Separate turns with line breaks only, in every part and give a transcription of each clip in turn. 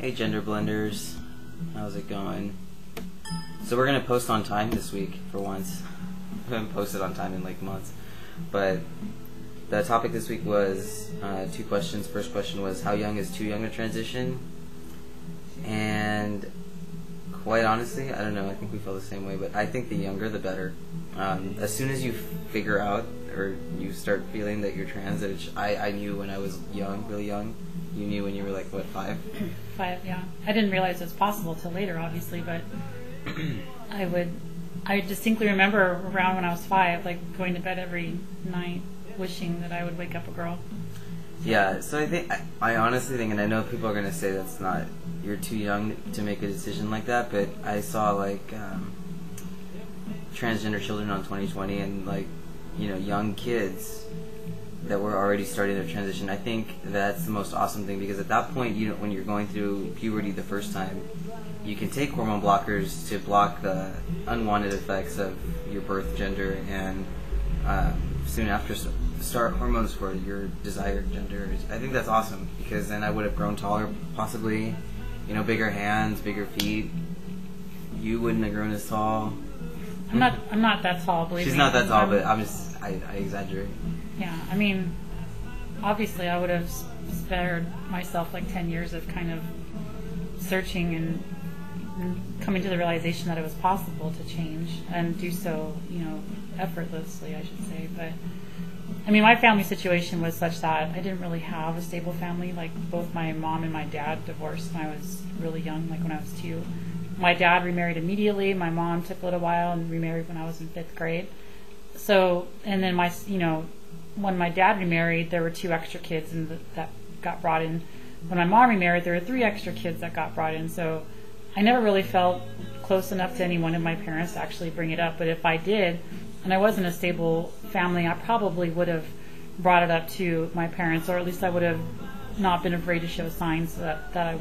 Hey Gender Blenders, how's it going? So we're going to post on time this week for once. We haven't posted on time in like months. But the topic this week was 2 questions. First question was, how young is too young to transition? And quite honestly, I don't know, I think we feel the same way, but I think the younger the better. As soon as you figure out or you start feeling that you're trans, which I knew when I was young, really young. You knew when you were like, what, 5?
5, yeah. I didn't realize it was possible till later, obviously, but I distinctly remember around when I was 5, like going to bed every night wishing that I would wake up a girl.
Yeah, so I honestly think, and I know people are going to say that's not, you're too young to make a decision like that, but I saw like transgender children on 2020 and like, you know, young kids that were already starting their transition. I think that's the most awesome thing, because at that point, you know, when you're going through puberty the first time, you can take hormone blockers to block the unwanted effects of your birth gender, and soon after start hormones for your desired gender. I think that's awesome, because then I would have grown taller, possibly, you know, bigger hands, bigger feet. You wouldn't have grown as tall.
I'm not that tall, believe me.
She's not that tall, but I exaggerate.
Yeah, I mean, obviously I would have spared myself like 10 years of kind of searching and coming to the realization that it was possible to change and do so, you know, effortlessly, I should say. But I mean, my family situation was such that I didn't really have a stable family. Like, both my mom and my dad divorced when I was really young, like when I was 2. My dad remarried immediately. My mom took a little while and remarried when I was in 5th grade. So, and then when my dad remarried, there were 2 extra kids that got brought in. When my mom remarried, there were 3 extra kids that got brought in. So I never really felt close enough to any one of my parents to actually bring it up. But if I did, and I wasn't a stable family, I probably would have brought it up to my parents, or at least I would have not been afraid to show signs that I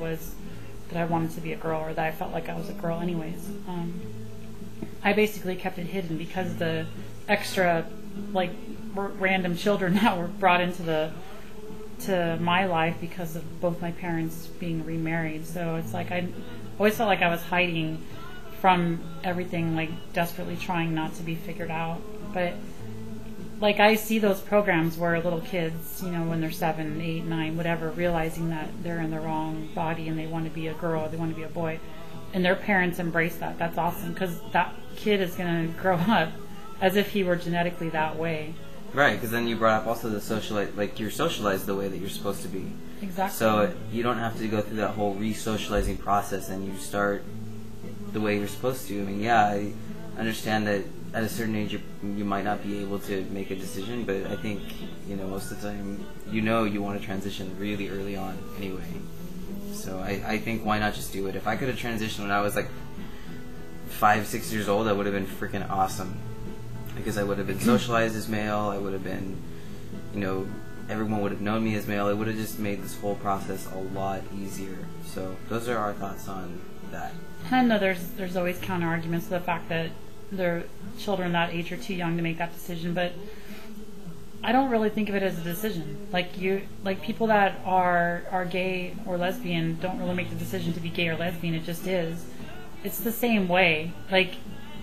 wanted to be a girl, or that I felt like I was a girl anyways. I basically kept it hidden because the extra, like, random children that were brought into my life because of both my parents being remarried. So it's like I always felt like I was hiding from everything, like desperately trying not to be figured out. But like, I see those programs where little kids, you know, when they're 7, 8, 9, whatever, realizing that they're in the wrong body and they want to be a girl, they want to be a boy, and their parents embrace that. That's awesome, because that kid is going to grow up as if he were genetically that way.
Right, because then you brought up also you're socialized the way that you're supposed to be.
Exactly.
So you don't have to go through that whole re-socializing process, and you start the way you're supposed to. I mean, yeah, I understand that at a certain age you might not be able to make a decision, but I think, you know, most of the time, you know, you want to transition really early on anyway. So I think, why not just do it? If I could have transitioned when I was like 5, 6 years old, that would have been freaking awesome. Because I would have been socialized as male, I would have been, you know, everyone would have known me as male. It would have just made this whole process a lot easier. So those are our thoughts on that.
I know there's always counter arguments to the fact that their children that age are too young to make that decision, but I don't really think of it as a decision. Like people that are gay or lesbian don't really make the decision to be gay or lesbian. It just is. It's the same way. Like,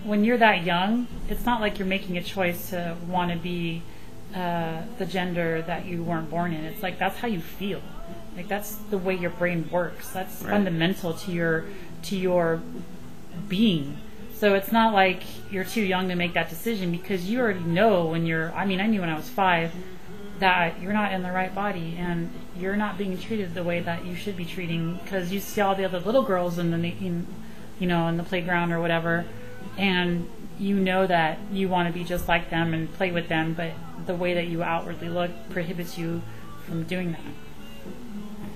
when you're that young, it's not like you're making a choice to want to be the gender that you weren't born in. It's like, that's how you feel. Like, that's the way your brain works. That's right. Fundamental to your being. So it's not like you're too young to make that decision, because you already know when I knew when I was 5 that you're not in the right body and you're not being treated the way that you should be treating, because you see all the other little girls in the playground or whatever, and you know that you want to be just like them and play with them, but the way that you outwardly look prohibits you from doing that.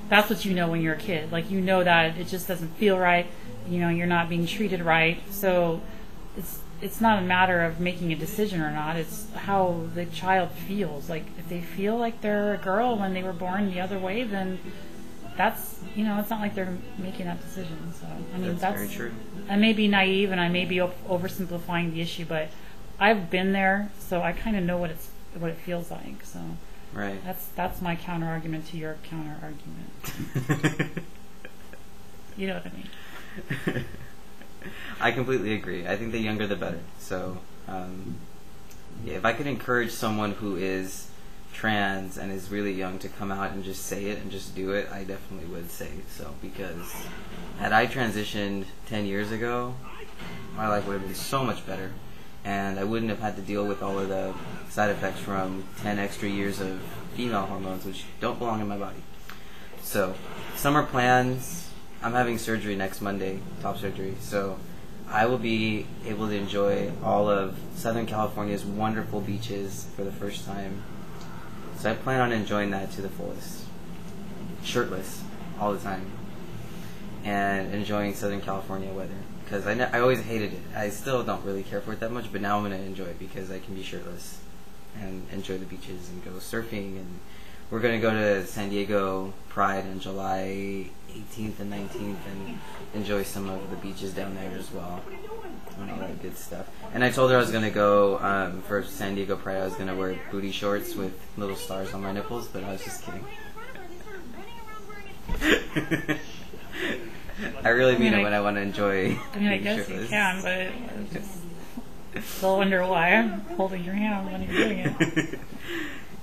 That's what you know when you're a kid. Like, you know that it just doesn't feel right, you know, you're not being treated right. So it's not a matter of making a decision or not, it's how the child feels. Like, if they feel like they're a girl when they were born the other way, then that's, you know, it's not like they're making that decision. So I mean, that's
very true.
I may be naive and I may be oversimplifying the issue, but I've been there, so I kind of know what it feels like. So
right,
that's my counter argument to your counter argument. You know what I mean?
I completely agree. I think the younger the better. So, yeah, if I could encourage someone who is trans and is really young to come out and just say it and just do it, I definitely would say so, because had I transitioned 10 years ago, my life would have been so much better, and I wouldn't have had to deal with all of the side effects from 10 extra years of female hormones, which don't belong in my body. So, summer plans, I'm having surgery next Monday, top surgery, so I will be able to enjoy all of Southern California's wonderful beaches for the first time. So I plan on enjoying that to the fullest. Shirtless all the time. And enjoying Southern California weather. Because I always hated it. I still don't really care for it that much, but now I'm going to enjoy it because I can be shirtless and enjoy the beaches and go surfing. And we're going to go to San Diego Pride on July 18th and 19th and enjoy some of the beaches down there as well. And all that good stuff. And I told her I was going to go, for San Diego Pride, I was going to wear booty shorts with little stars on my nipples, but I was just kidding. I really mean it when I want to enjoy.
I mean, I guess shirtless. You can, but I just still wonder why I'm holding your hand when you're doing it.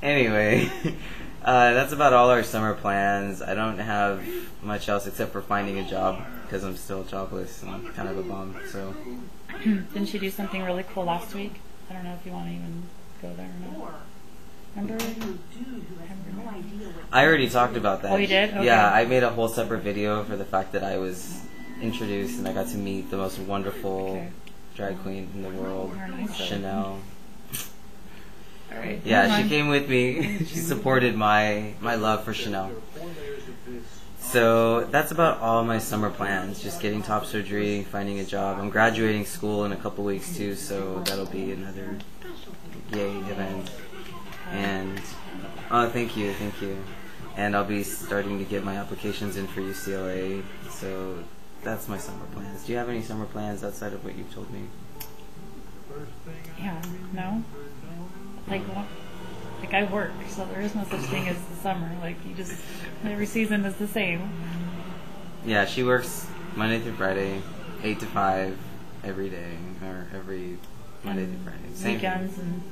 Anyway, that's about all our summer plans. I don't have much else except for finding a job because I'm still jobless and kind of a bum. So.
Didn't she do something really cool last week? I don't know if you want to even go there or not. Remember?
I already talked about that.
Oh, you did? Okay.
Yeah, I made a whole separate video for the fact that I was introduced and I got to meet the most wonderful drag queen in the world, Chanel.
All right.
Yeah, she came with me. She supported my love for Chanel. So that's about all my summer plans. Just getting top surgery, finding a job. I'm graduating school in a couple weeks too, so that'll be another yay event. And thank you. And I'll be starting to get my applications in for UCLA. So that's my summer plans. Do you have any summer plans outside of what you've told me?
Yeah, no. Like I work, so there is no such thing as the summer. Like every season is the same.
Yeah, she works Monday through Friday, 8 to 5 every day, or every Monday through Friday. Same
weekends and.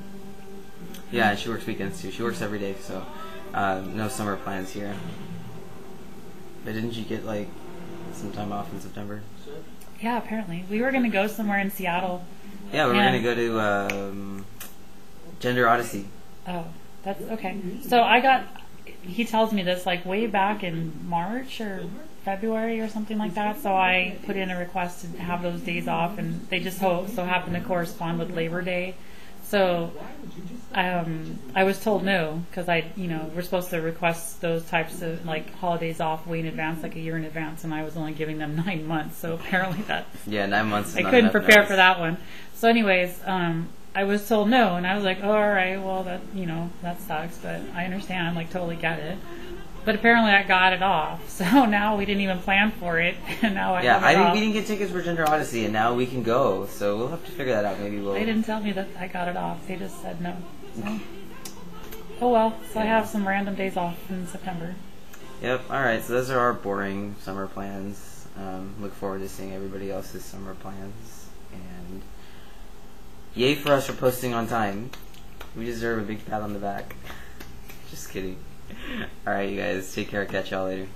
Yeah, and she works weekends too. She works every day, so no summer plans here. But didn't you get like some time off in September?
Yeah, apparently we were going to go somewhere in Seattle.
Yeah, we were going to go to Gender Odyssey.
Oh, that's okay. So he tells me this like way back in March or February or something like that. So I put in a request to have those days off, and they just so happened to correspond with Labor Day. So I was told no, because we're supposed to request those types of like holidays off way in advance, like a year in advance, and I was only giving them 9 months. So apparently
9 months.
I couldn't prepare for that one. So anyways, I was told no, and I was like, oh, all right, well that sucks, but I understand, like totally get it. But apparently I got it off, so now we didn't even plan for it, and now I have it off.
We didn't get tickets for Gender Odyssey, and now we can go, so we'll have to figure that out. Maybe we'll.
They didn't tell me that I got it off. They just said no. So. Oh well, so I have some random days off in September.
Yep. All right. So those are our boring summer plans. Look forward to seeing everybody else's summer plans, and yay for us for posting on time. We deserve a big pat on the back. Just kidding. Alright, you guys, take care. Catch y'all later.